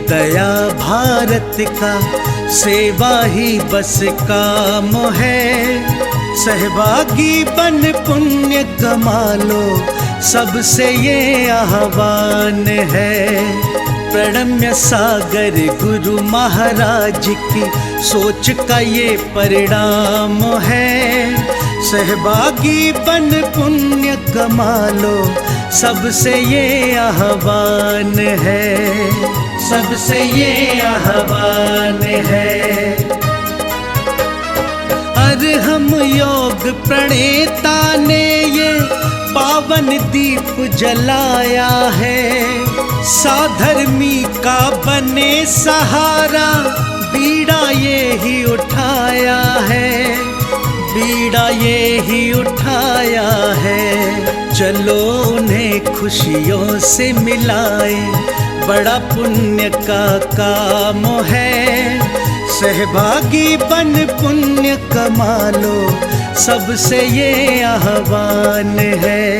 दया भारत का, सेवा ही बस काम है। सहभागी बन पुण्य कमा लो, सबसे ये आह्वान है। प्रणम्य सागर गुरु महाराज की सोच का ये परिणाम है। सहभागी बन पुण्य कमा लो, सबसे ये आह्वान है, सबसे ये आह्वान है। अरहम योग प्रणेता ने ये पावन दीप जलाया है। साधर्मी का बने सहारा, बीड़ा ये ही उठाया है, बीड़ा ये ही उठाया है। चलो उन्हें खुशियों से मिलाए, बड़ा पुण्य का काम है। सहभागी बन पुण्य कमा लो, सबसे ये आह्वान है,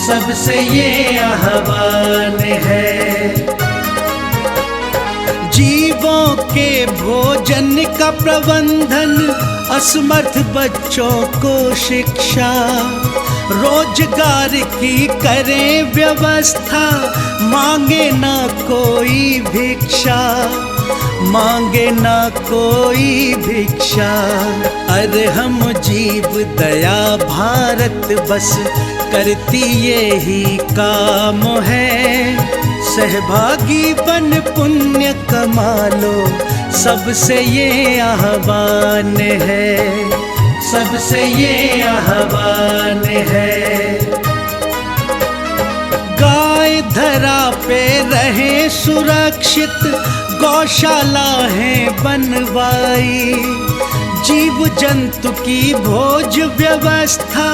सबसे ये आह्वान है। जीवों के भोजन का प्रबंधन, असमर्थ बच्चों को शिक्षा, रोजगार की करें व्यवस्था। मांगे ना कोई भिक्षा, मांगे ना कोई भिक्षा। अरहम जीव दया भारत बस करती ये ही काम है। सहभागी बन पुण्य कमा लो, सबसे ये आह्वान है, सबसे ये आह्वान है। गाय धरा पे रहे सुरक्षित, गौशाला है बनवाई। जीव जंतु की भोज व्यवस्था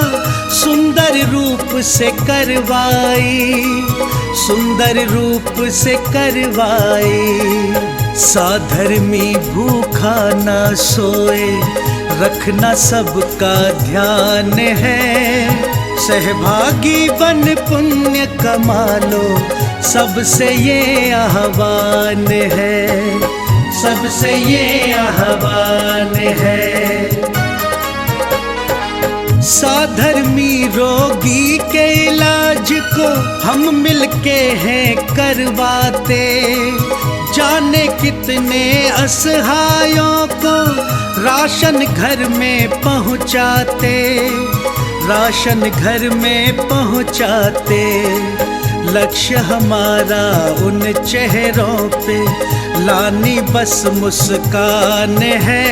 सुंदर रूप से करवाई, सुंदर रूप से करवाई। साधर्मी भूखा ना सोए, रखना सबका ध्यान है। सहभागी बन पुण्य कमा लो, सबसे ये आह्वान है, सबसे ये आह्वान है। साधर्मी रोगी के इलाज को हम मिलके हैं करवाते। जाने कितने असहायों को राशन घर में पहुंचाते, राशन घर में पहुंचाते। लक्ष्य हमारा उन चेहरों पे लानी बस मुस्कान है।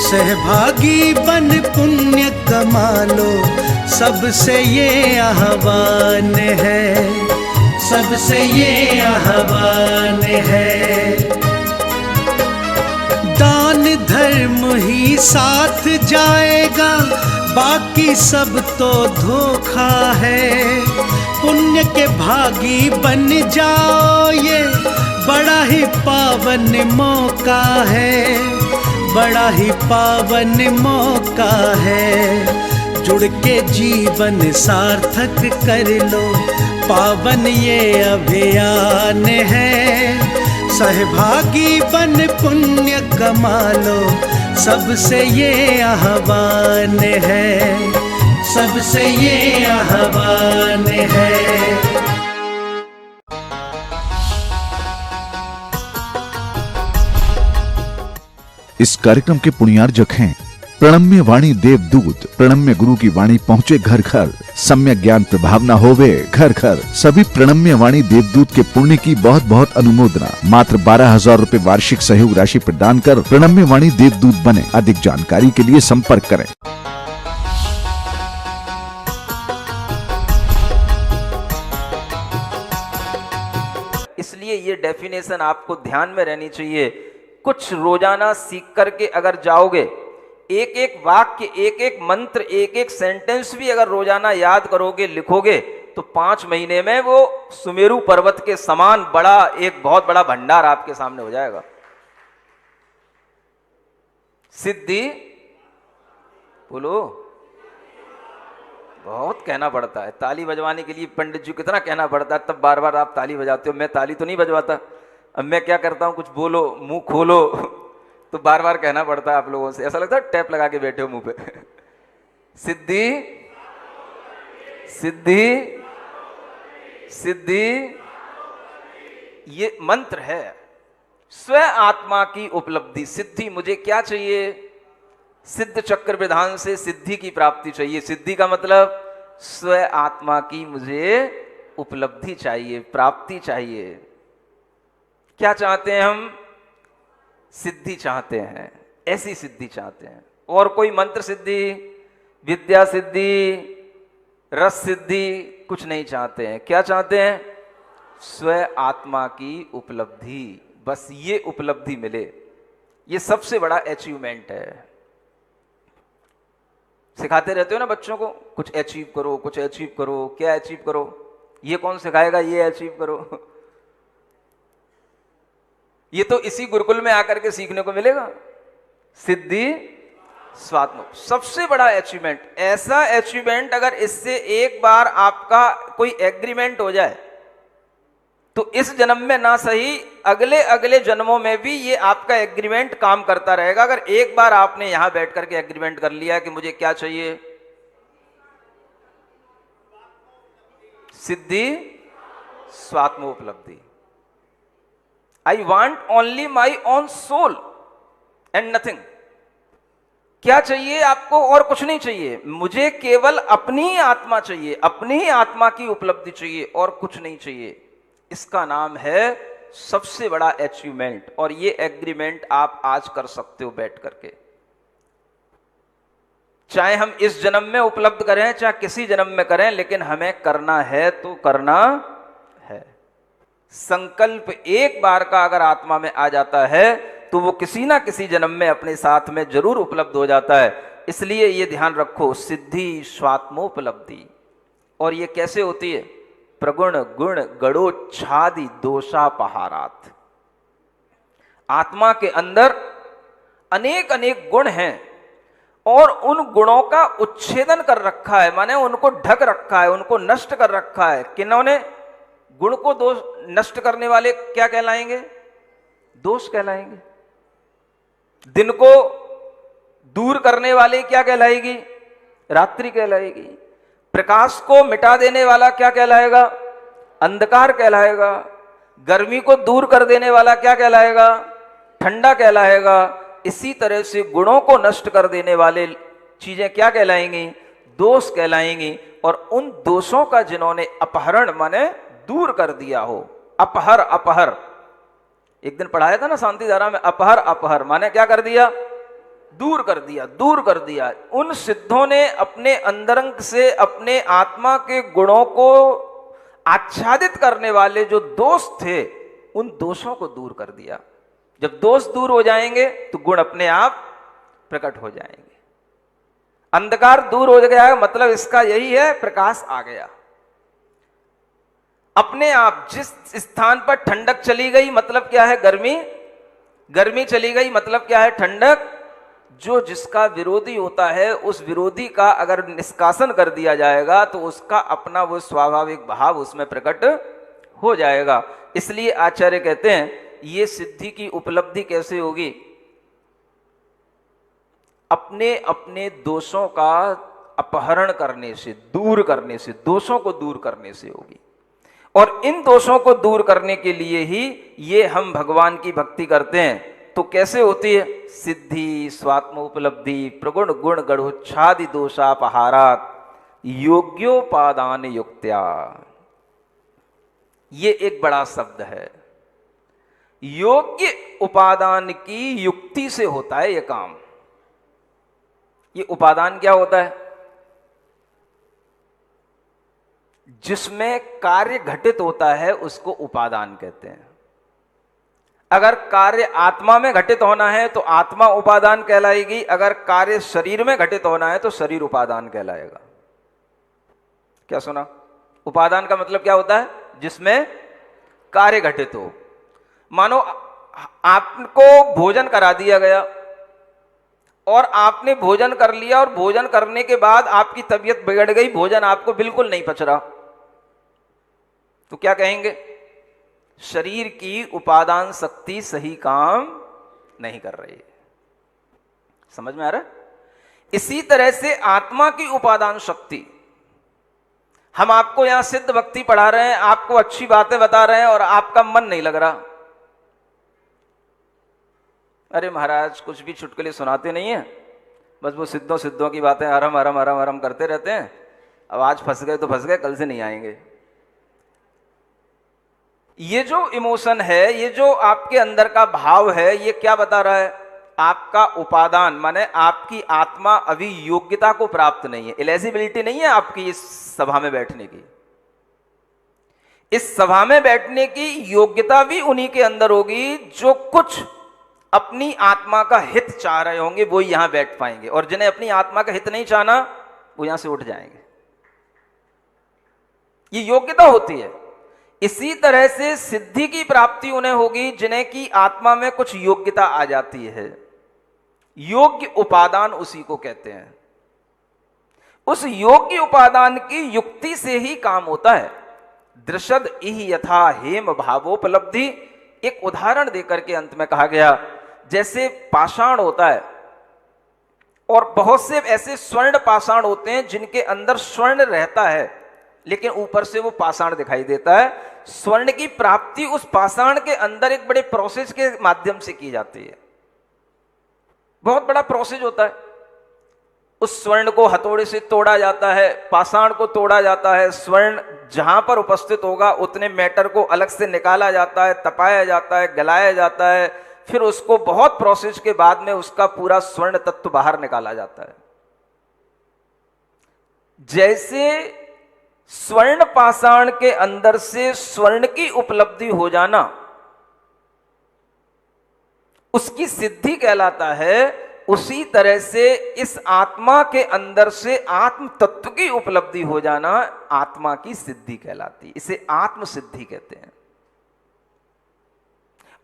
सहभागी बन पुण्य कमा लो, सबसे ये आह्वान है, सबसे ये आह्वान है। दान धर्म ही साथ जाएगा, बाकी सब तो धोखा है। पुण्य के भागी बन जाओ, ये बड़ा ही पावन मौका है, बड़ा ही पावन मौका है। जुड़ के जीवन सार्थक कर लो, पावन ये अभियान है। सहभागी बन पुण्य कमा लो, सबसे ये आह्वान है, सबसे ये आह्वान है। इस कार्यक्रम के पुण्यार्जक हैं प्रणम्य वाणी देवदूत। प्रणम्य गुरु की वाणी पहुँचे घर घर, सम्यक ज्ञान प्रभावना होवे घर घर। सभी प्रणम्य वाणी देवदूत के पुण्य की बहुत बहुत अनुमोदना। मात्र 12,000 रुपए वार्षिक सहयोग राशि प्रदान कर प्रणम्य वाणी देवदूत बने। अधिक जानकारी के लिए संपर्क करें। इसलिए ये डेफिनेशन आपको ध्यान में रहनी चाहिए। कुछ रोजाना सीख करके अगर जाओगे, एक एक वाक्य, एक एक मंत्र, एक एक सेंटेंस भी अगर रोजाना याद करोगे, लिखोगे, तो 5 महीने में वो सुमेरु पर्वत के समान बड़ा, एक बहुत बड़ा भंडार आपके सामने हो जाएगा। सिद्धि बोलो, बहुत कहना पड़ता है। ताली बजवाने के लिए पंडित जी कितना कहना पड़ता है, तब बार बार आप ताली बजाते हो। मैं ताली तो नहीं बजवाता, अब मैं क्या करता हूं, कुछ बोलो, मुंह खोलो तो बार बार कहना पड़ता है आप लोगों से, ऐसा लगता है टैप लगा के बैठे हो मुंह पे। सिद्धि सिद्धि सिद्धि, ये मंत्र है। स्व आत्मा की उपलब्धि, सिद्धि, मुझे क्या चाहिए? सिद्ध चक्र विधान से सिद्धि की प्राप्ति चाहिए। सिद्धि का मतलब स्व आत्मा की मुझे उपलब्धि चाहिए, प्राप्ति चाहिए। क्या चाहते हैं हम? सिद्धि चाहते हैं, ऐसी सिद्धि चाहते हैं। और कोई मंत्र सिद्धि, विद्या सिद्धि, रस सिद्धि कुछ नहीं चाहते हैं। क्या चाहते हैं? स्व आत्मा की उपलब्धि, बस ये उपलब्धि मिले, ये सबसे बड़ा अचीवमेंट है। सिखाते रहते हो ना बच्चों को, कुछ अचीव करो, कुछ अचीव करो। क्या अचीव करो? ये कौन सिखाएगा? ये अचीव करो। ये तो इसी गुरुकुल में आकर के सीखने को मिलेगा। सिद्धि स्वात्म, सबसे बड़ा अचीवमेंट। ऐसा अचीवमेंट, अगर इससे एक बार आपका कोई एग्रीमेंट हो जाए तो इस जन्म में ना सही, अगले अगले जन्मों में भी ये आपका एग्रीमेंट काम करता रहेगा। अगर एक बार आपने यहां बैठ करके एग्रीमेंट कर लिया कि मुझे क्या चाहिए? सिद्धि स्वात्मोपलब्धि। I want only my own soul and nothing. क्या चाहिए आपको? और कुछ नहीं चाहिए, मुझे केवल अपनी ही आत्मा चाहिए, अपनी ही आत्मा की उपलब्धि चाहिए, और कुछ नहीं चाहिए। इसका नाम है सबसे बड़ा अचीवमेंट। और ये एग्रीमेंट आप आज कर सकते हो बैठ करके। चाहे हम इस जन्म में उपलब्ध करें, चाहे किसी जन्म में करें, लेकिन हमें करना है तो करना है। संकल्प एक बार का अगर आत्मा में आ जाता है तो वो किसी ना किसी जन्म में अपने साथ में जरूर उपलब्ध हो जाता है। इसलिए ये ध्यान रखो, सिद्धि स्वात्मोपलब्धि। और ये कैसे होती है? प्रगुण गुण गणोच्छादि दोषापहारात। आत्मा के अंदर अनेक अनेक गुण हैं और उन गुणों का उच्छेदन कर रखा है, माने उनको ढक रखा है, उनको नष्ट कर रखा है। किन्होंने? गुण को दोष नष्ट करने वाले क्या कहलाएंगे? दोष कहलाएंगे। दिन को दूर करने वाले क्या कहलाएगी? रात्रि कहलाएगी। प्रकाश को मिटा देने वाला क्या कहलाएगा? अंधकार कहलाएगा। गर्मी को दूर कर देने वाला क्या कहलाएगा? ठंडा कहलाएगा। इसी तरह से गुणों को नष्ट कर देने वाले चीजें क्या कहलाएंगी? दोष कहलाएंगी। और उन दोषों का जिन्होंने अपहरण माने दूर कर दिया हो, अपहर अपहर, एक दिन पढ़ाया था ना शांति धारा में, अपहर अपहर माने क्या कर दिया? दूर कर दिया, दूर कर दिया। उन सिद्धों ने अपने अंतरंग से अपने आत्मा के गुणों को आच्छादित करने वाले जो दोष थे, उन दोषों को दूर कर दिया। जब दोष दूर हो जाएंगे तो गुण अपने आप प्रकट हो जाएंगे। अंधकार दूर हो गया, मतलब इसका यही है प्रकाश आ गया। अपने आप जिस स्थान पर ठंडक चली गई मतलब क्या है? गर्मी, गर्मी चली गई मतलब क्या है? ठंडक। जो जिसका विरोधी होता है उस विरोधी का अगर निष्कासन कर दिया जाएगा तो उसका अपना वो स्वाभाविक भाव उसमें प्रकट हो जाएगा। इसलिए आचार्य कहते हैं ये सिद्धि की उपलब्धि कैसे होगी? अपने अपने दोषों का अपहरण करने से, दूर करने से, दोषों को दूर करने से होगी। और इन दोषों को दूर करने के लिए ही ये हम भगवान की भक्ति करते हैं। तो कैसे होती है? सिद्धि स्वात्मोपलब्धि प्रगुण गुण गणोच्छादि दोषापहारात योग्योपादान युक्त्या। ये एक बड़ा शब्द है। योग्य उपादान की युक्ति से होता है ये काम। ये उपादान क्या होता है? जिसमें कार्य घटित होता है उसको उपादान कहते हैं। अगर कार्य आत्मा में घटित होना है तो आत्मा उपादान कहलाएगी, अगर कार्य शरीर में घटित होना है तो शरीर उपादान कहलाएगा। क्या सुना? उपादान का मतलब क्या होता है? जिसमें कार्य घटित हो। मानो आपको भोजन करा दिया गया और आपने भोजन कर लिया और भोजन करने के बाद आपकी तबीयत बिगड़ गई, भोजन आपको बिल्कुल नहीं पच रहा, तो क्या कहेंगे? शरीर की उपादान शक्ति सही काम नहीं कर रही है। समझ में आ रहा है? इसी तरह से आत्मा की उपादान शक्ति, हम आपको यहां सिद्ध भक्ति पढ़ा रहे हैं, आपको अच्छी बातें बता रहे हैं और आपका मन नहीं लग रहा। अरे महाराज कुछ भी चुटकुले सुनाते नहीं है, बस वो सिद्धों की बातें हरम हरम हरम हरम करते रहते हैं। अब आज फंस गए तो फंस गए, कल से नहीं आएंगे। ये जो इमोशन है, ये जो आपके अंदर का भाव है, ये क्या बता रहा है? आपका उपादान माने आपकी आत्मा अभी योग्यता को प्राप्त नहीं है, एलिजिबिलिटी नहीं है आपकी इस सभा में बैठने की। इस सभा में बैठने की योग्यता भी उन्हीं के अंदर होगी जो कुछ अपनी आत्मा का हित चाह रहे होंगे, वो यहां बैठ पाएंगे, और जिन्हें अपनी आत्मा का हित नहीं चाहना वो यहां से उठ जाएंगे। ये योग्यता होती है। इसी तरह से सिद्धि की प्राप्ति उन्हें होगी जिन्हें की आत्मा में कुछ योग्यता आ जाती है। योग्य उपादान उसी को कहते हैं। उस योग्य उपादान की युक्ति से ही काम होता है। दृषद इह यथा हेम भावोपलब्धि, एक उदाहरण देकर के अंत में कहा गया, जैसे पाषाण होता है और बहुत से ऐसे स्वर्ण पाषाण होते हैं जिनके अंदर स्वर्ण रहता है लेकिन ऊपर से वो पाषाण दिखाई देता है। स्वर्ण की प्राप्ति उस पाषाण के अंदर एक बड़े प्रोसेस के माध्यम से की जाती है। बहुत बड़ा प्रोसेस होता है। उस स्वर्ण को हथौड़े से तोड़ा जाता है, पाषाण को तोड़ा जाता है, स्वर्ण जहां पर उपस्थित होगा उतने मैटर को अलग से निकाला जाता है, तपाया जाता है, गलाया जाता है, फिर उसको बहुत प्रोसेस के बाद में उसका पूरा स्वर्ण तत्व बाहर निकाला जाता है। जैसे स्वर्ण पाषाण के अंदर से स्वर्ण की उपलब्धि हो जाना उसकी सिद्धि कहलाता है, उसी तरह से इस आत्मा के अंदर से आत्म तत्व की उपलब्धि हो जाना आत्मा की सिद्धि कहलाती। इसे आत्म सिद्धि कहते हैं।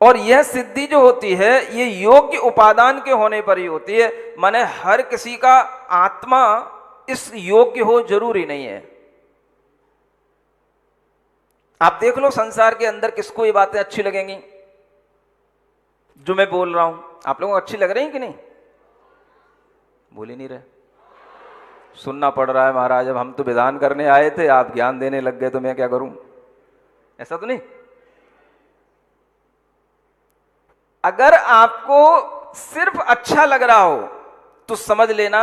और यह सिद्धि जो होती है ये योग्य उपादान के होने पर ही होती है। माने हर किसी का आत्मा इस योग्य हो जरूरी नहीं है। आप देख लो संसार के अंदर किसको ये बातें अच्छी लगेंगी जो मैं बोल रहा हूं? आप लोगों को अच्छी लग रही कि नहीं? बोल ही नहीं रहे। सुनना पड़ रहा है महाराज, अब हम तो विधान करने आए थे, आप ज्ञान देने लग गए तो मैं क्या करूं? ऐसा तो नहीं। अगर आपको सिर्फ अच्छा लग रहा हो तो समझ लेना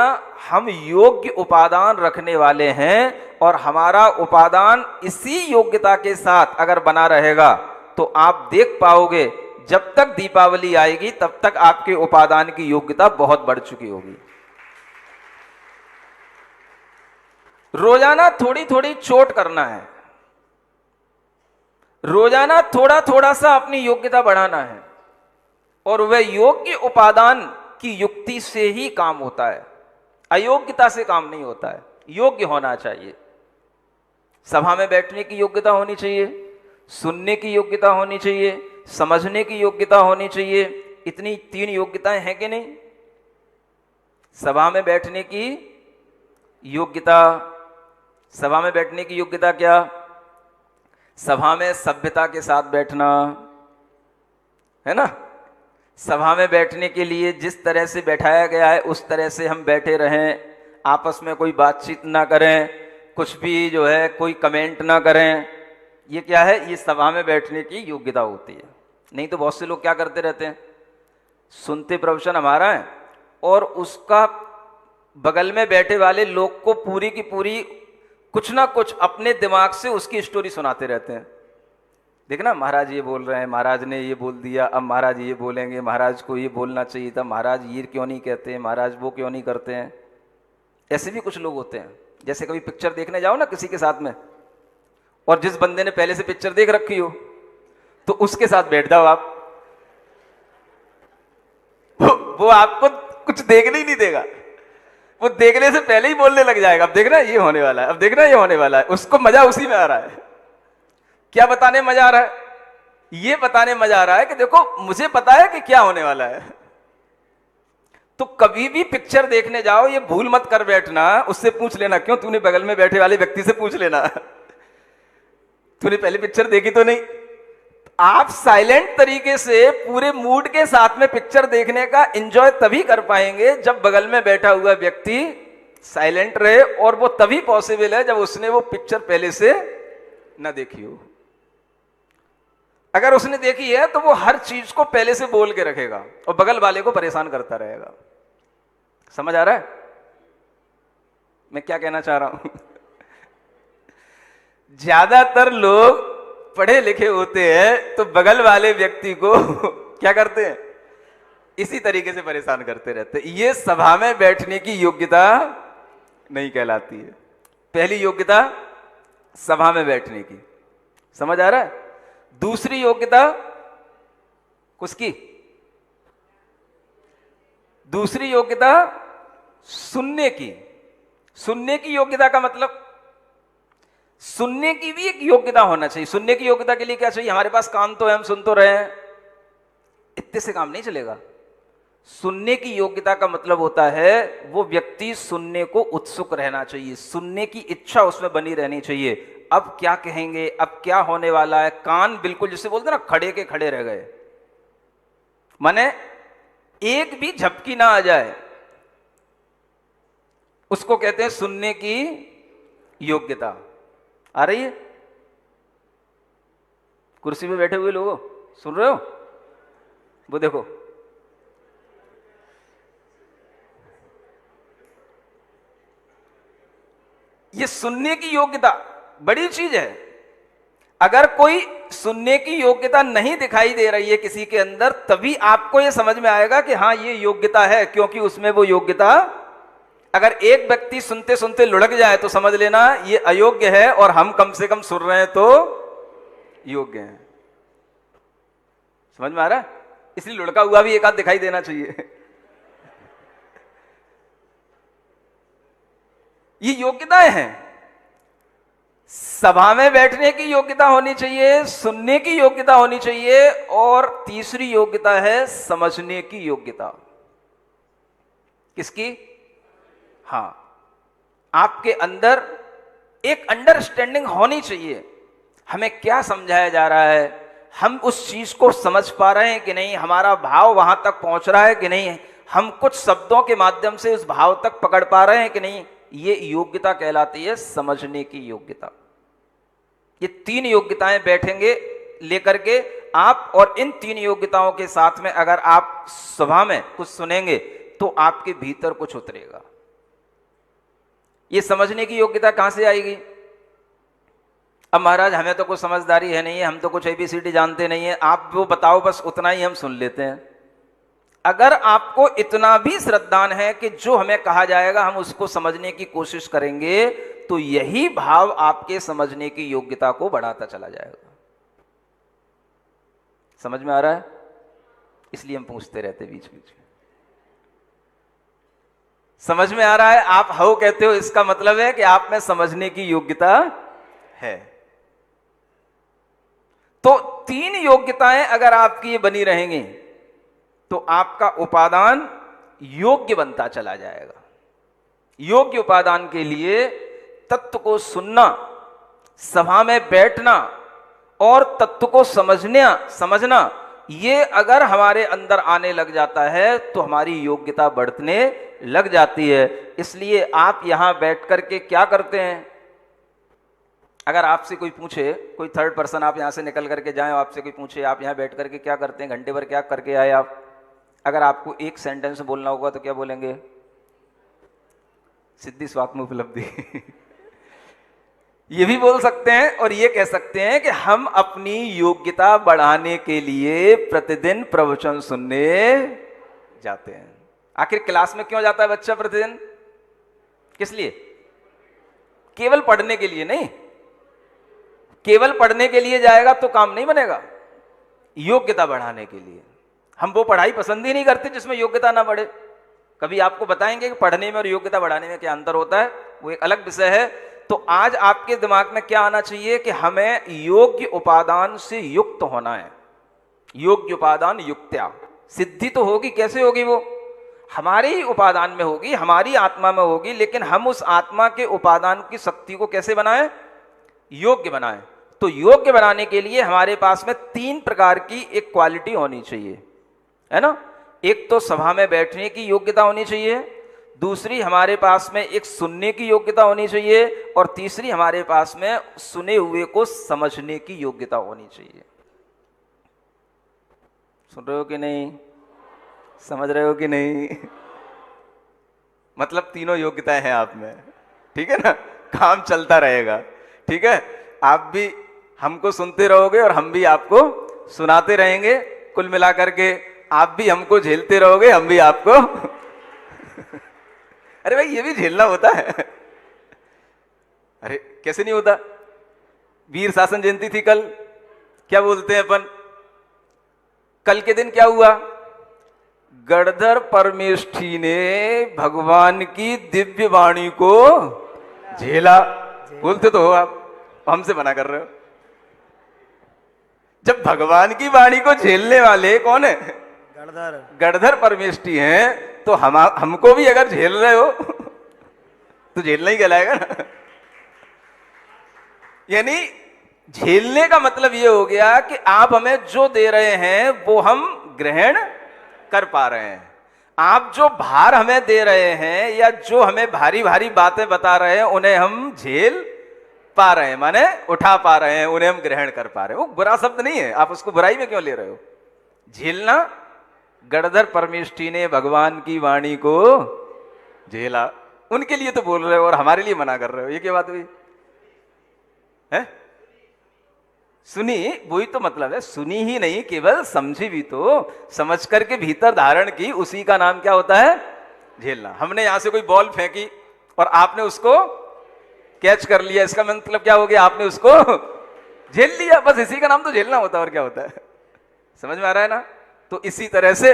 हम योग्य उपादान रखने वाले हैं, और हमारा उपादान इसी योग्यता के साथ अगर बना रहेगा तो आप देख पाओगे जब तक दीपावली आएगी तब तक आपके उपादान की योग्यता बहुत बढ़ चुकी होगी। रोजाना थोड़ी थोड़ी चोट करना है, रोजाना थोड़ा थोड़ा सा अपनी योग्यता बढ़ाना है, और वह योग्य उपादान की युक्ति से ही काम होता है। अयोग्यता से काम नहीं होता है। योग्य होना चाहिए। सभा में बैठने की योग्यता होनी चाहिए, सुनने की योग्यता होनी चाहिए, समझने की योग्यता होनी चाहिए। इतनी 3 योग्यताएं हैं कि नहीं? सभा में बैठने की योग्यता, सभा में बैठने की योग्यता क्या? सभा में सभ्यता के साथ बैठना है ना। सभा में बैठने के लिए जिस तरह से बैठाया गया है उस तरह से हम बैठे रहें, आपस में कोई बातचीत ना करें, कुछ भी जो है कोई कमेंट ना करें। ये क्या है? ये सभा में बैठने की योग्यता होती है। नहीं तो बहुत से लोग क्या करते रहते हैं, सुनते प्रवचन हमारा है और उसका बगल में बैठे वाले लोग को पूरी की पूरी कुछ ना कुछ अपने दिमाग से उसकी स्टोरी सुनाते रहते हैं। देखना, महाराज ये बोल रहे हैं, महाराज ने ये बोल दिया, अब महाराज ये बोलेंगे, महाराज को ये बोलना चाहिए था, महाराज ये क्यों नहीं कहते हैं, महाराज वो क्यों नहीं करते हैं। ऐसे भी कुछ लोग होते हैं। जैसे कभी पिक्चर देखने जाओ ना किसी के साथ में, और जिस बंदे ने पहले से पिक्चर देख रखी हो तो उसके साथ बैठ जाओ आप, वो आपको कुछ देखने ही नहीं देगा। वो देखने से पहले ही बोलने लग जाएगा, अब देखना ये होने वाला है, अब देखना ये होने वाला है। उसको मजा उसी में आ रहा है। क्या बताने मजा आ रहा है? ये बताने मजा आ रहा है कि देखो मुझे पता है कि क्या होने वाला है। तो कभी भी पिक्चर देखने जाओ ये भूल मत कर बैठना, उससे पूछ लेना, क्यों तूने बगल में बैठे वाले व्यक्ति से पूछ लेना, तूने पहले पिक्चर देखी तो नहीं? आप साइलेंट तरीके से पूरे मूड के साथ में पिक्चर देखने का एंजॉय तभी कर पाएंगे जब बगल में बैठा हुआ व्यक्ति साइलेंट रहे, और वो तभी पॉसिबल है जब उसने वो पिक्चर पहले से न देखी हो। अगर उसने देखी है तो वो हर चीज को पहले से बोल के रखेगा और बगल वाले को परेशान करता रहेगा। समझ आ रहा है मैं क्या कहना चाह रहा हूं? ज्यादातर लोग पढ़े लिखे होते हैं तो बगल वाले व्यक्ति को क्या करते हैं, इसी तरीके से परेशान करते रहते हैं। ये सभा में बैठने की योग्यता नहीं कहलाती है। पहली योग्यता सभा में बैठने की, समझ आ रहा है? दूसरी योग्यता किसकी? दूसरी योग्यता सुनने की। सुनने की योग्यता का मतलब सुनने की भी एक योग्यता होना चाहिए। सुनने की योग्यता के लिए क्या चाहिए? हमारे पास कान तो है, हम सुन तो रहे हैं, इतने से काम नहीं चलेगा। सुनने की योग्यता का मतलब होता है वो व्यक्ति सुनने को उत्सुक रहना चाहिए, सुनने की इच्छा उसमें बनी रहनी चाहिए। अब क्या कहेंगे, अब क्या होने वाला है, कान बिल्कुल जिसे बोलते हैं ना खड़े के खड़े रह गए, माने एक भी झपकी ना आ जाए, उसको कहते हैं सुनने की योग्यता। आ रही है? कुर्सी पे बैठे हुए लोगों सुन रहे हो? वो देखो, ये सुनने की योग्यता बड़ी चीज है। अगर कोई सुनने की योग्यता नहीं दिखाई दे रही है किसी के अंदर, तभी आपको यह समझ में आएगा कि हाँ ये योग्यता है, क्योंकि उसमें वो योग्यता, अगर एक व्यक्ति सुनते सुनते लुढ़क जाए तो समझ लेना ये अयोग्य है, और हम कम से कम सुन रहे हैं तो योग्य है। समझ में आ रहा है? इसलिए लुढ़का हुआ भी एक आध दिखाई देना चाहिए। ये योग्यताएं हैं। सभा में बैठने की योग्यता होनी चाहिए, सुनने की योग्यता होनी चाहिए, और तीसरी योग्यता है समझने की योग्यता। किसकी? हाँ, आपके अंदर एक अंडरस्टैंडिंग होनी चाहिए। हमें क्या समझाया जा रहा है, हम उस चीज को समझ पा रहे हैं कि नहीं, हमारा भाव वहां तक पहुंच रहा है कि नहीं, हम कुछ शब्दों के माध्यम से उस भाव तक पकड़ पा रहे हैं कि नहीं। ये योग्यता कहलाती है समझने की योग्यता। ये तीन योग्यताएं बैठेंगे लेकर के आप, और इन तीन योग्यताओं के साथ में अगर आप सभा में कुछ सुनेंगे तो आपके भीतर कुछ उतरेगा। ये समझने की योग्यता कहां से आएगी? अब महाराज हमें तो कुछ समझदारी है नहीं है, हम तो कुछ ABCD जानते नहीं है, आप वो बताओ बस उतना ही हम सुन लेते हैं। अगर आपको इतना भी श्रद्धान है कि जो हमें कहा जाएगा हम उसको समझने की कोशिश करेंगे, तो यही भाव आपके समझने की योग्यता को बढ़ाता चला जाएगा। समझ में आ रहा है? इसलिए हम पूछते रहते बीच बीच में। समझ में आ रहा है? आप हो कहते हो, इसका मतलब है कि आप में समझने की योग्यता है। तो तीन योग्यताएं अगर आपकी ये बनी रहेंगी तो आपका उपादान योग्य बनता चला जाएगा। योग्य उपादान के लिए तत्व को सुनना, सभा में बैठना और तत्व को समझना, ये अगर हमारे अंदर आने लग जाता है तो हमारी योग्यता बढ़ने लग जाती है। इसलिए आप यहां बैठ करके क्या करते हैं? अगर आपसे कोई पूछे, कोई थर्ड पर्सन, आप यहां से निकल करके जाएं, आपसे कोई पूछे आप यहां बैठ करके क्या करते हैं, घंटे भर क्या करके आए आप, अगर आपको एक सेंटेंस बोलना होगा तो क्या बोलेंगे? सिद्धि स्वात्म उपलब्धि। ये भी बोल सकते हैं और ये कह सकते हैं कि हम अपनी योग्यता बढ़ाने के लिए प्रतिदिन प्रवचन सुनने जाते हैं। आखिर क्लास में क्यों जाता है बच्चा प्रतिदिन? किस लिए? केवल पढ़ने के लिए नहीं। केवल पढ़ने के लिए जाएगा तो काम नहीं बनेगा। योग्यता बढ़ाने के लिए। हम वो पढ़ाई पसंद ही नहीं करते जिसमें योग्यता ना बढ़े। कभी आपको बताएंगे कि पढ़ने में और योग्यता बढ़ाने में क्या अंतर होता है, वो एक अलग विषय है। तो आज आपके दिमाग में क्या आना चाहिए कि हमें योग्य उपादान से युक्त होना है। योग्य उपादान युक्त्या। सिद्धि तो होगी, कैसे होगी? वो हमारे ही उपादान में होगी, हमारी आत्मा में होगी, लेकिन हम उस आत्मा के उपादान की शक्ति को कैसे बनाएं? योग्य बनाएं। तो योग्य बनाने के लिए हमारे पास में 3 प्रकार की एक क्वालिटी होनी चाहिए, है ना। एक तो सभा में बैठने की योग्यता होनी चाहिए, दूसरी हमारे पास में एक सुनने की योग्यता होनी चाहिए, और तीसरी हमारे पास में सुने हुए को समझने की योग्यता होनी चाहिए। सुन रहे हो कि नहीं, समझ रहे हो कि नहीं? मतलब तीनों योग्यताएं हैं आप में, ठीक है ना। काम चलता रहेगा, ठीक है। आप भी हमको सुनते रहोगे और हम भी आपको सुनाते रहेंगे। कुल मिलाकर के आप भी हमको झेलते रहोगे, हम भी आपको अरे भाई ये भी झेलना होता है। अरे कैसे नहीं होता। वीर शासन जयंती थी कल, क्या बोलते हैं अपन, कल के दिन क्या हुआ, गणधर परमेष्ठी ने भगवान की दिव्य वाणी को झेला। बोलते तो हो आप, हमसे मना कर रहे हो। जब भगवान की वाणी को झेलने वाले कौन है, गणधर परमेष्ठी हैं, तो हमको भी अगर झेल रहे हो तो झेलना ही कहलाएगा ना। यानी झेलने का मतलब ये हो गया कि आप हमें जो दे रहे हैं वो हम ग्रहण कर पा रहे हैं। आप जो भार हमें दे रहे हैं या जो हमें भारी भारी बातें बता रहे हैं उन्हें हम झेल पा रहे हैं, माने उठा पा रहे हैं, उन्हें हम ग्रहण कर पा रहे हैं। वो बुरा शब्द नहीं है, आप उसको बुराई में क्यों ले रहे हो। झेलना, गणधर परमेष्ठी ने भगवान की वाणी को झेला, उनके लिए तो बोल रहे हो और हमारे लिए मना कर रहे हो, ये क्या बात हुई है। सुनी, वही तो मतलब है, सुनी ही नहीं केवल समझी भी तो, समझ करके भीतर धारण की, उसी का नाम क्या होता है, झेलना। हमने यहां से कोई बॉल फेंकी और आपने उसको कैच कर लिया, इसका मतलब क्या हो गया, आपने उसको झेल लिया, बस इसी का नाम तो झेलना होता है, और क्या होता है। समझ में आ रहा है ना। तो इसी तरह से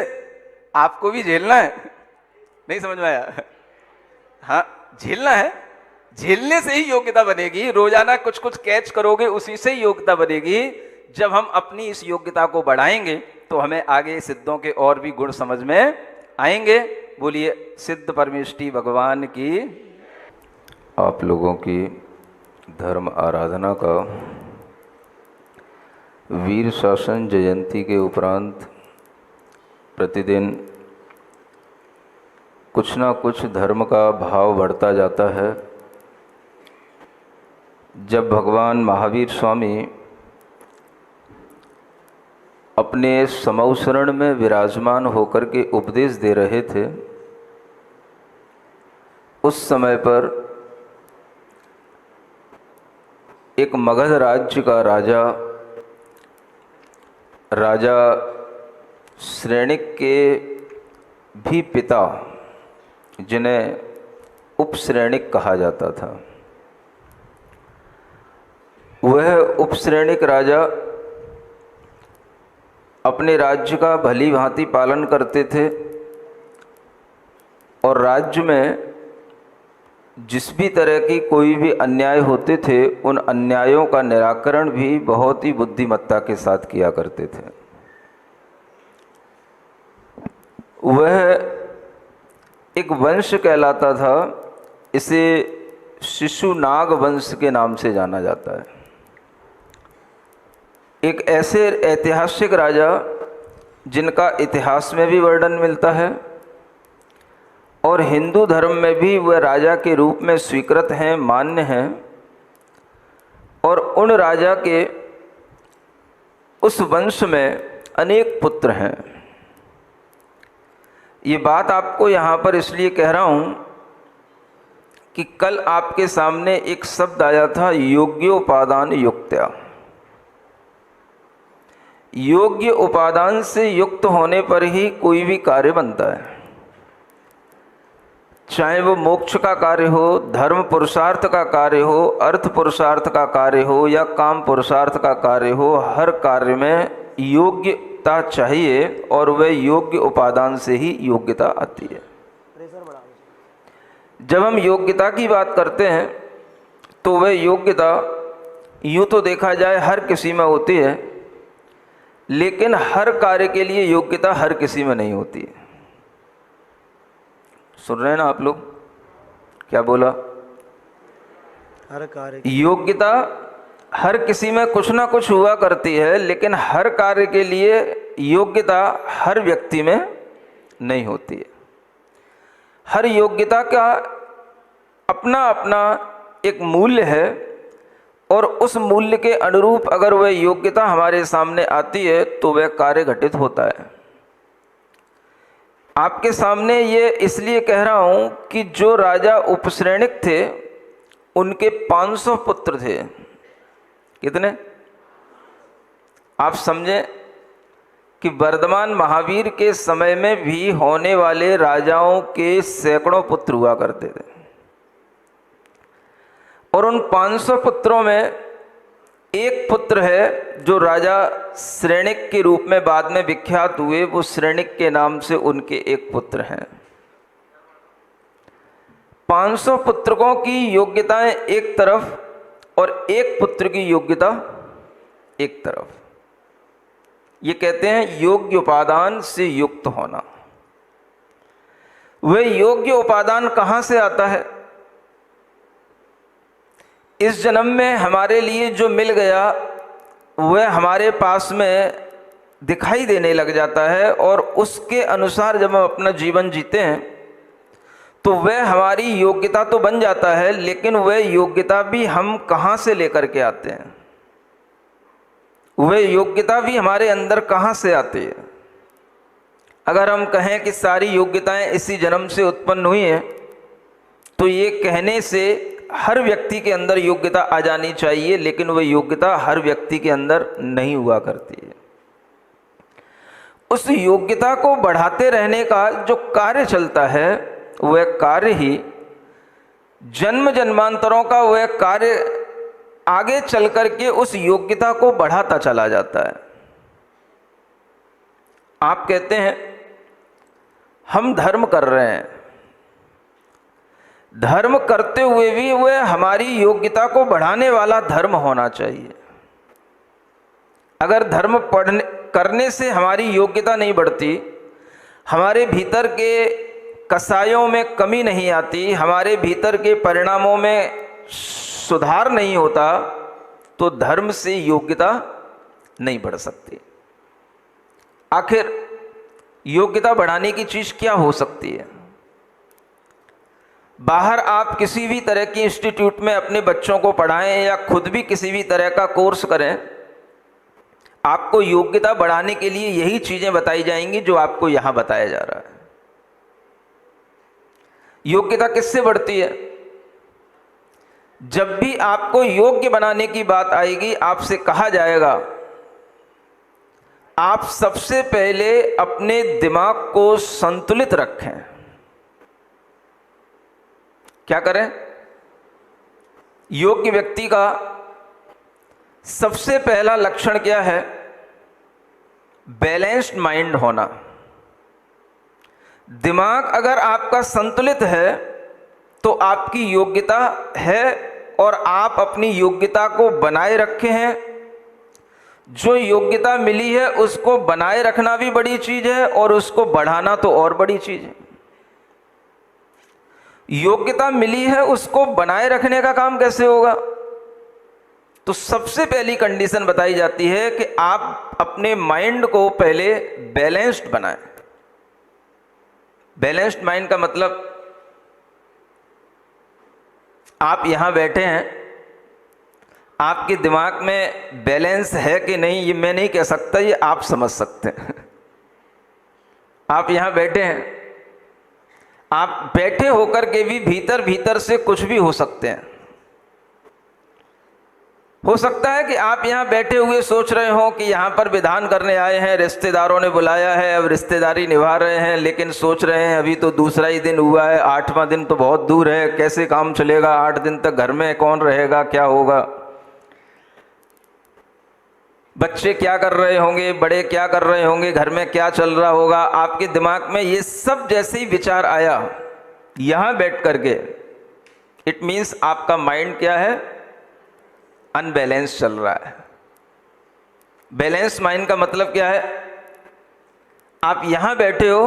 आपको भी झेलना है, नहीं समझ में आया। हाँ झेलना है, झेलने से ही योग्यता बनेगी। रोजाना कुछ कुछ कैच करोगे, उसी से ही योग्यता बनेगी। जब हम अपनी इस योग्यता को बढ़ाएंगे तो हमें आगे सिद्धों के और भी गुण समझ में आएंगे। बोलिए सिद्ध परमेष्ठी भगवान की। आप लोगों की धर्म आराधना का वीर शासन जयंती के उपरांत प्रतिदिन कुछ ना कुछ धर्म का भाव बढ़ता जाता है। जब भगवान महावीर स्वामी अपने समौ शरण में विराजमान होकर के उपदेश दे रहे थे, उस समय पर एक मगध राज्य का राजा श्रेणिक के भी पिता, जिन्हें उपश्रेणिक कहा जाता था, वह उपश्रेणिक राजा अपने राज्य का भली भांति पालन करते थे और राज्य में जिस भी तरह की कोई भी अन्याय होते थे, उन अन्यायों का निराकरण भी बहुत ही बुद्धिमत्ता के साथ किया करते थे। वह एक वंश कहलाता था, इसे शिशुनाग वंश के नाम से जाना जाता है। एक ऐसे ऐतिहासिक राजा जिनका इतिहास में भी वर्णन मिलता है और हिंदू धर्म में भी वह राजा के रूप में स्वीकृत हैं, मान्य हैं। और उन राजा के उस वंश में अनेक पुत्र हैं। ये बात आपको यहाँ पर इसलिए कह रहा हूँ कि कल आपके सामने एक शब्द आया था, योग्योपादान युक्त्या। योग्य उपादान से युक्त होने पर ही कोई भी कार्य बनता है, चाहे वो मोक्ष का कार्य हो, धर्म पुरुषार्थ का कार्य हो, अर्थ पुरुषार्थ का कार्य हो या काम पुरुषार्थ का कार्य हो। हर कार्य में योग्यता चाहिए और वह योग्य उपादान से ही योग्यता आती है। जब हम योग्यता की बात करते हैं तो वह योग्यता यूँ तो देखा जाए हर किसी में होती है, लेकिन हर कार्य के लिए योग्यता हर किसी में नहीं होती है। सुन रहे हैं ना आप लोग, क्या बोला? हर कार्य योग्यता हर किसी में कुछ ना कुछ हुआ करती है, लेकिन हर कार्य के लिए योग्यता हर व्यक्ति में नहीं होती है। हर योग्यता का अपना अपना एक मूल्य है, और उस मूल्य के अनुरूप अगर वह योग्यता हमारे सामने आती है तो वह कार्य घटित होता है। आपके सामने ये इसलिए कह रहा हूं कि जो राजा उपश्रेणिक थे उनके 500 पुत्र थे। कितने? आप समझें कि वर्धमान महावीर के समय में भी होने वाले राजाओं के सैकड़ों पुत्र हुआ करते थे, और उन 500 पुत्रों में एक पुत्र है जो राजा श्रेणिक के रूप में बाद में विख्यात हुए। वो श्रेणिक के नाम से उनके एक पुत्र हैं। 500 पुत्रकों की योग्यताएं एक तरफ और एक पुत्र की योग्यता एक तरफ। ये कहते हैं योग्य उपादान से युक्त होना। वह योग्य उपादान कहां से आता है? इस जन्म में हमारे लिए जो मिल गया वह हमारे पास में दिखाई देने लग जाता है, और उसके अनुसार जब हम अपना जीवन जीते हैं तो वह हमारी योग्यता तो बन जाता है, लेकिन वह योग्यता भी हम कहाँ से लेकर के आते हैं? वह योग्यता भी हमारे अंदर कहाँ से आती है? अगर हम कहें कि सारी योग्यताएं इसी जन्म से उत्पन्न हुई हैं, तो ये कहने से हर व्यक्ति के अंदर योग्यता आ जानी चाहिए, लेकिन वह योग्यता हर व्यक्ति के अंदर नहीं हुआ करती है। उस योग्यता को बढ़ाते रहने का जो कार्य चलता है, वह कार्य ही जन्म जन्मांतरों का वह कार्य आगे चल करके उस योग्यता को बढ़ाता चला जाता है। आप कहते हैं हम धर्म कर रहे हैं, धर्म करते हुए भी वह हमारी योग्यता को बढ़ाने वाला धर्म होना चाहिए। अगर धर्म करने से हमारी योग्यता नहीं बढ़ती, हमारे भीतर के कसायों में कमी नहीं आती, हमारे भीतर के परिणामों में सुधार नहीं होता, तो धर्म से योग्यता नहीं बढ़ सकती। आखिर योग्यता बढ़ाने की चीज क्या हो सकती है? बाहर आप किसी भी तरह की इंस्टीट्यूट में अपने बच्चों को पढ़ाएं या खुद भी किसी भी तरह का कोर्स करें, आपको योग्यता बढ़ाने के लिए यही चीजें बताई जाएंगी जो आपको यहां बताया जा रहा है। योग्यता किससे बढ़ती है? जब भी आपको योग्य बनाने की बात आएगी, आपसे कहा जाएगा आप सबसे पहले अपने दिमाग को संतुलित रखें। क्या करें? योग्य व्यक्ति का सबसे पहला लक्षण क्या है? बैलेंस्ड माइंड होना। दिमाग अगर आपका संतुलित है तो आपकी योग्यता है, और आप अपनी योग्यता को बनाए रखे हैं। जो योग्यता मिली है उसको बनाए रखना भी बड़ी चीज है, और उसको बढ़ाना तो और बड़ी चीज है। योग्यता मिली है, उसको बनाए रखने का काम कैसे होगा? तो सबसे पहली कंडीशन बताई जाती है कि आप अपने माइंड को पहले बैलेंस्ड बनाएं। बैलेंस्ड माइंड का मतलब, आप यहां बैठे हैं, आपके दिमाग में बैलेंस है कि नहीं ये मैं नहीं कह सकता, ये आप समझ सकते हैं। आप यहां बैठे हैं, आप बैठे होकर के भी भीतर भीतर से कुछ भी हो सकते हैं। हो सकता है कि आप यहां बैठे हुए सोच रहे हो कि यहां पर विधान करने आए हैं, रिश्तेदारों ने बुलाया है, अब रिश्तेदारी निभा रहे हैं, लेकिन सोच रहे हैं अभी तो दूसरा ही दिन हुआ है, 8वां दिन तो बहुत दूर है, कैसे काम चलेगा, 8 दिन तक घर में कौन रहेगा, क्या होगा, बच्चे क्या कर रहे होंगे, बड़े क्या कर रहे होंगे, घर में क्या चल रहा होगा। आपके दिमाग में ये सब जैसे ही विचार आया यहां बैठ करके, इट मीन्स आपका माइंड क्या है? अनबैलेंस चल रहा है। बैलेंस माइंड का मतलब क्या है? आप यहां बैठे हो,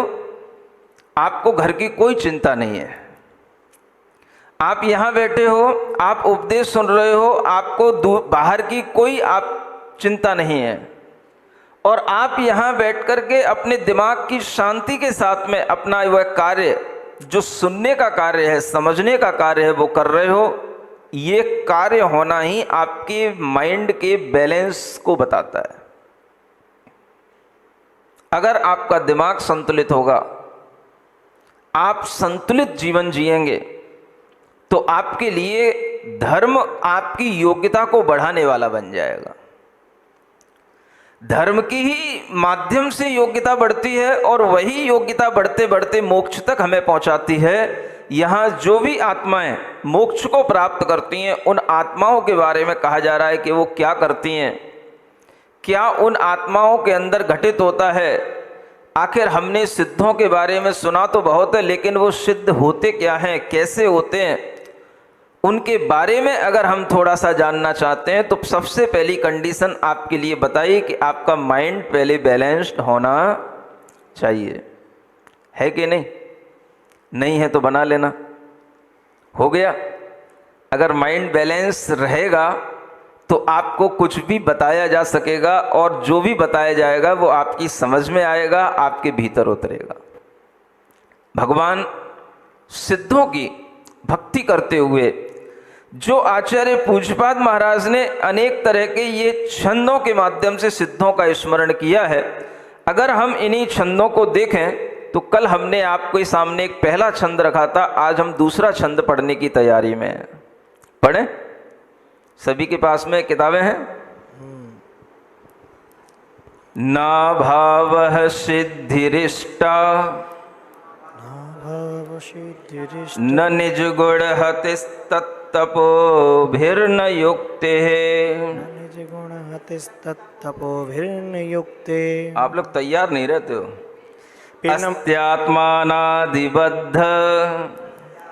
आपको घर की कोई चिंता नहीं है, आप यहाँ बैठे हो, आप उपदेश सुन रहे हो, आपको बाहर की कोई आप चिंता नहीं है, और आप यहाँ बैठ कर के अपने दिमाग की शांति के साथ में अपना वह कार्य जो सुनने का कार्य है, समझने का कार्य है, वो कर रहे हो। ये कार्य होना ही आपके माइंड के बैलेंस को बताता है। अगर आपका दिमाग संतुलित होगा, आप संतुलित जीवन जिएंगे, तो आपके लिए धर्म आपकी योग्यता को बढ़ाने वाला बन जाएगा। धर्म की ही माध्यम से योग्यता बढ़ती है, और वही योग्यता बढ़ते बढ़ते मोक्ष तक हमें पहुंचाती है। यहाँ जो भी आत्माएं मोक्ष को प्राप्त करती हैं, उन आत्माओं के बारे में कहा जा रहा है कि वो क्या करती हैं, क्या उन आत्माओं के अंदर घटित होता है। आखिर हमने सिद्धों के बारे में सुना तो बहुत है, लेकिन वो सिद्ध होते क्या हैं, कैसे होते हैं, उनके बारे में अगर हम थोड़ा सा जानना चाहते हैं, तो सबसे पहली कंडीशन आपके लिए बताइए कि आपका माइंड पहले बैलेंस्ड होना चाहिए। है कि नहीं? नहीं है तो बना लेना। हो गया? अगर माइंड बैलेंस रहेगा तो आपको कुछ भी बताया जा सकेगा, और जो भी बताया जाएगा वो आपकी समझ में आएगा, आपके भीतर उतरेगा। भगवान सिद्धों की भक्ति करते हुए जो आचार्य पूज्यपाद महाराज ने अनेक तरह के ये छंदों के माध्यम से सिद्धों का स्मरण किया है, अगर हम इन्हीं छंदों को देखें तो कल हमने आपके सामने एक पहला छंद रखा था, आज हम दूसरा छंद पढ़ने की तैयारी में हैं। पढ़ें? सभी के पास में किताबें हैं? ना भावः सिद्धिरिष्टा न निज गुण हतिस्तत्तपोभिर्न युक्तेः। आप लोग तैयार नहीं रहते हो। अस्त्यात्मानादिबद्ध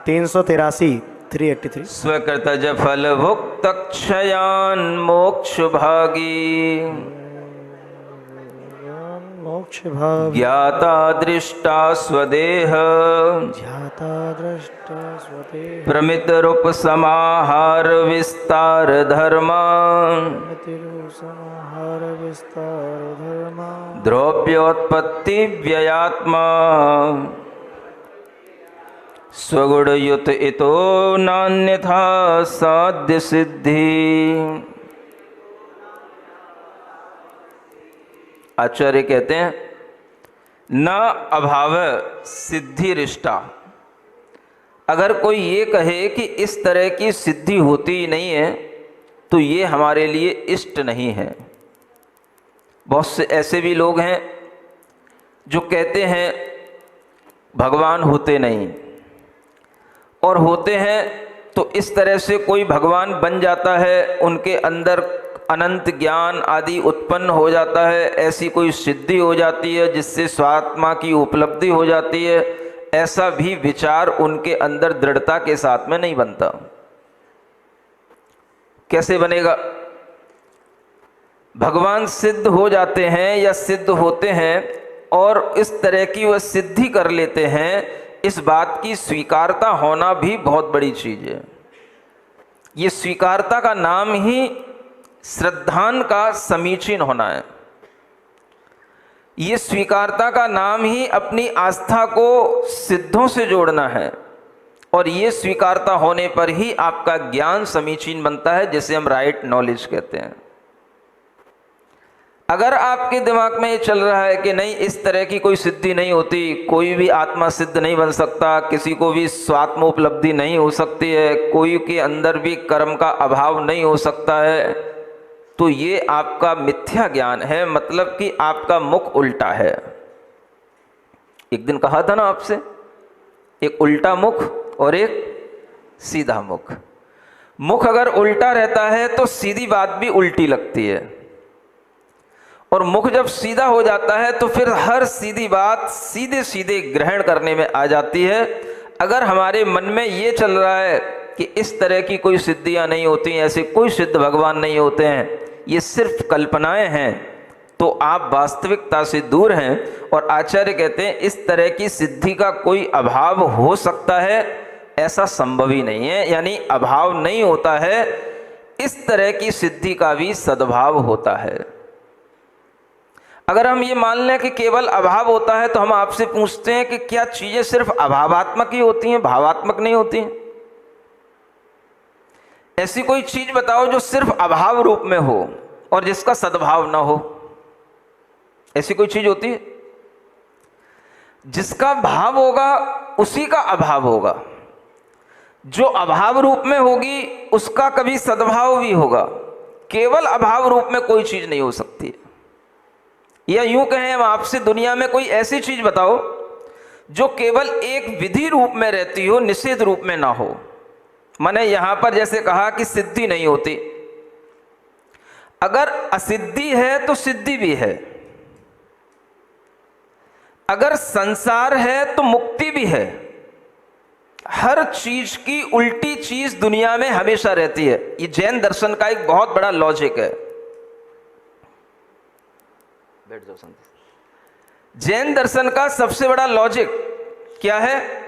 383 स्वकृतज फल भुक्त क्षयान मोक्ष भागी। ज्ञाता दृष्टा स्वदेह प्रमित रूप समाहार विस्तार धर्मा। द्रव्योत्पत्ति व्ययात्मा स्वगुणयुत इतो नान्यथा साध्य सिद्धि। आचार्य कहते हैं न अभाव सिद्धि रिष्टा। अगर कोई ये कहे कि इस तरह की सिद्धि होती ही नहीं है, तो ये हमारे लिए इष्ट नहीं है। बहुत से ऐसे भी लोग हैं जो कहते हैं भगवान होते नहीं, और होते हैं तो इस तरह से कोई भगवान बन जाता है, उनके अंदर अनंत ज्ञान आदि उत्पन्न हो जाता है, ऐसी कोई सिद्धि हो जाती है जिससे स्वात्मा की उपलब्धि हो जाती है। ऐसा भी विचार उनके अंदर दृढ़ता के साथ में नहीं बनता। कैसे बनेगा? भगवान सिद्ध हो जाते हैं या सिद्ध होते हैं और इस तरह की वह सिद्धि कर लेते हैं, इस बात की स्वीकारता होना भी बहुत बड़ी चीज है। ये स्वीकारता का नाम ही श्रद्धान का समीचीन होना है। ये स्वीकारता का नाम ही अपनी आस्था को सिद्धों से जोड़ना है, और ये स्वीकारता होने पर ही आपका ज्ञान समीचीन बनता है, जिसे हम राइट नॉलेज कहते हैं। अगर आपके दिमाग में ये चल रहा है कि नहीं, इस तरह की कोई सिद्धि नहीं होती, कोई भी आत्मा सिद्ध नहीं बन सकता, किसी को भी स्वात्म उपलब्धि नहीं हो सकती है, कोई के अंदर भी कर्म का अभाव नहीं हो सकता है, तो ये आपका मिथ्या ज्ञान है। मतलब कि आपका मुख उल्टा है। एक दिन कहा था ना आपसे, एक उल्टा मुख और एक सीधा मुख। मुख अगर उल्टा रहता है तो सीधी बात भी उल्टी लगती है, और मुख जब सीधा हो जाता है तो फिर हर सीधी बात सीधे सीधे ग्रहण करने में आ जाती है। अगर हमारे मन में ये चल रहा है कि इस तरह की कोई सिद्धियां नहीं होती, ऐसे कोई सिद्ध भगवान नहीं होते हैं, ये सिर्फ कल्पनाएं हैं, तो आप वास्तविकता से दूर हैं। और आचार्य कहते हैं इस तरह की सिद्धि का कोई अभाव हो सकता है, ऐसा संभव ही नहीं है, यानी अभाव नहीं होता है। इस तरह की सिद्धि का भी सद्भाव होता है। अगर हम ये मान लें कि केवल अभाव होता है तो हम आपसे पूछते हैं कि क्या चीजें सिर्फ अभावात्मक ही होती हैं, भावात्मक नहीं होती हैं? ऐसी कोई चीज बताओ जो सिर्फ अभाव रूप में हो और जिसका सद्भाव ना हो। ऐसी कोई चीज होती है? जिसका भाव होगा उसी का अभाव होगा। जो अभाव रूप में होगी उसका कभी सद्भाव भी होगा। केवल अभाव रूप में कोई चीज नहीं हो सकती है। या यूं कहें हम आपसे, दुनिया में कोई ऐसी चीज बताओ जो केवल एक विधि रूप में रहती हो, निषेध रूप में ना हो। मैंने यहां पर जैसे कहा कि सिद्धि नहीं होती, अगर असिद्धि है तो सिद्धि भी है। अगर संसार है तो मुक्ति भी है। हर चीज की उल्टी चीज दुनिया में हमेशा रहती है। ये जैन दर्शन का एक बहुत बड़ा लॉजिक है। बैठ जाओ संत। जैन दर्शन का सबसे बड़ा लॉजिक क्या है?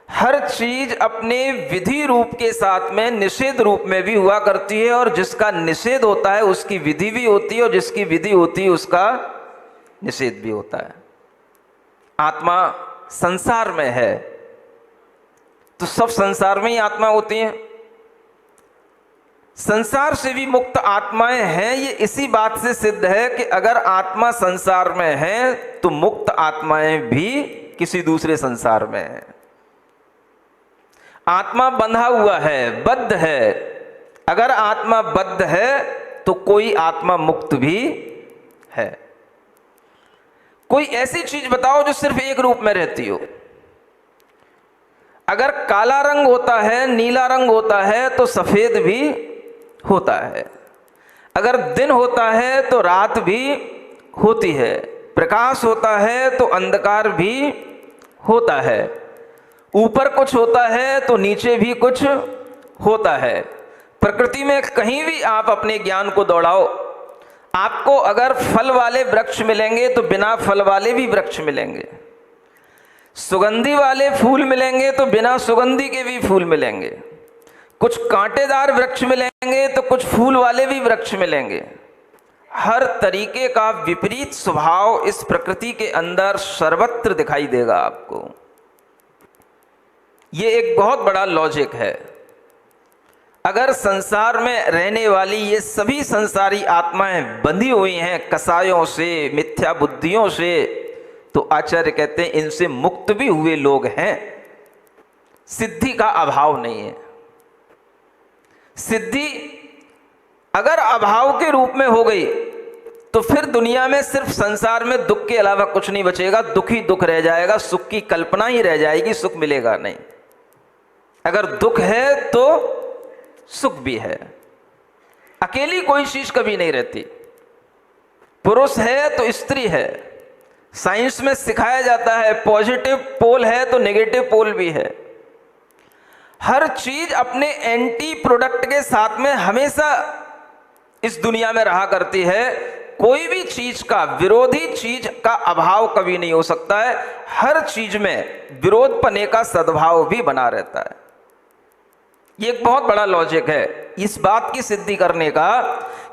हर चीज अपने विधि रूप के साथ में निषेध रूप में भी हुआ करती है, और जिसका निषेध होता है उसकी विधि भी होती है, और जिसकी विधि होती है उसका निषेध भी होता है। आत्मा संसार में है तो सब संसार में ही आत्मा होती हैं। संसार से भी मुक्त आत्माएं हैं। ये इसी बात से सिद्ध है कि अगर आत्मा संसार में है तो मुक्त आत्माएं भी किसी दूसरे संसार में हैं। आत्मा बंधा हुआ है, बद्ध है। अगर आत्मा बद्ध है तो कोई आत्मा मुक्त भी है। कोई ऐसी चीज बताओ जो सिर्फ एक रूप में रहती हो। अगर काला रंग होता है, नीला रंग होता है तो सफेद भी होता है। अगर दिन होता है तो रात भी होती है। प्रकाश होता है तो अंधकार भी होता है। ऊपर कुछ होता है तो नीचे भी कुछ होता है। प्रकृति में कहीं भी आप अपने ज्ञान को दौड़ाओ, आपको अगर फल वाले वृक्ष मिलेंगे तो बिना फल वाले भी वृक्ष मिलेंगे। सुगंधी वाले फूल मिलेंगे तो बिना सुगंधी के भी फूल मिलेंगे। कुछ कांटेदार वृक्ष मिलेंगे तो कुछ फूल वाले भी वृक्ष मिलेंगे। हर तरीके का विपरीत स्वभाव इस प्रकृति के अंदर सर्वत्र दिखाई देगा आपको। ये एक बहुत बड़ा लॉजिक है। अगर संसार में रहने वाली ये सभी संसारी आत्माएं बंधी हुई हैं कसायों से, मिथ्या बुद्धियों से, तो आचार्य कहते हैं इनसे मुक्त भी हुए लोग हैं। सिद्धि का अभाव नहीं है। सिद्धि अगर अभाव के रूप में हो गई तो फिर दुनिया में सिर्फ संसार में दुख के अलावा कुछ नहीं बचेगा। दुख ही दुख रह जाएगा, सुख की कल्पना ही रह जाएगी, सुख मिलेगा नहीं। अगर दुख है तो सुख भी है। अकेली कोई चीज कभी नहीं रहती। पुरुष है तो स्त्री है। साइंस में सिखाया जाता है पॉजिटिव पोल है तो नेगेटिव पोल भी है। हर चीज अपने एंटी प्रोडक्ट के साथ में हमेशा इस दुनिया में रहा करती है। कोई भी चीज का, विरोधी चीज का अभाव कभी नहीं हो सकता है। हर चीज में विरोध पने का सद्भाव भी बना रहता है। ये एक बहुत बड़ा लॉजिक है इस बात की सिद्धि करने का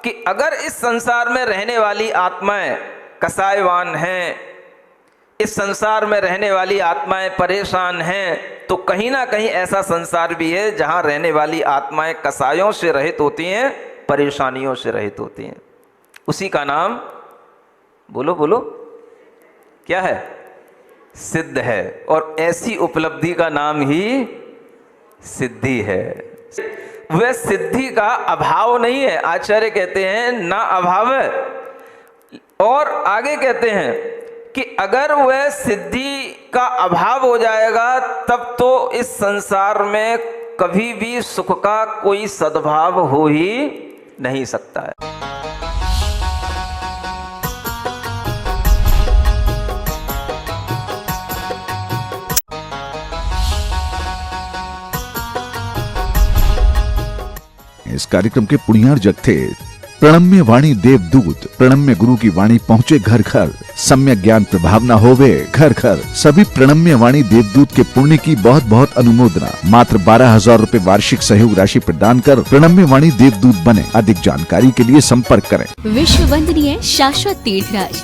कि अगर इस संसार में रहने वाली आत्माएं कसायवान हैं, इस संसार में रहने वाली आत्माएं परेशान हैं, तो कहीं ना कहीं ऐसा संसार भी है जहां रहने वाली आत्माएं कसायों से रहित होती हैं, परेशानियों से रहित होती हैं। उसी का नाम बोलो बोलो क्या है? सिद्ध है। और ऐसी उपलब्धि का नाम ही सिद्धि है। वह सिद्धि का अभाव नहीं है। आचार्य कहते हैं ना अभाव है। और आगे कहते हैं कि अगर वह सिद्धि का अभाव हो जाएगा तब तो इस संसार में कभी भी सुख का कोई सद्भाव हो ही नहीं सकता है। इस कार्यक्रम के पुण्यार्जक थे प्रणम्य वाणी देवदूत प्रणम्य गुरु की वाणी पहुँचे घर घर, सम्यक ज्ञान प्रभाव न होवे घर घर। सभी प्रणम्य वाणी देवदूत के पुण्य की बहुत बहुत अनुमोदना। मात्र 12,000 रूपए वार्षिक सहयोग राशि प्रदान कर प्रणम्य वाणी देवदूत बने। अधिक जानकारी के लिए संपर्क करें। विश्व वंदनीय शाश्वत तीर्थराज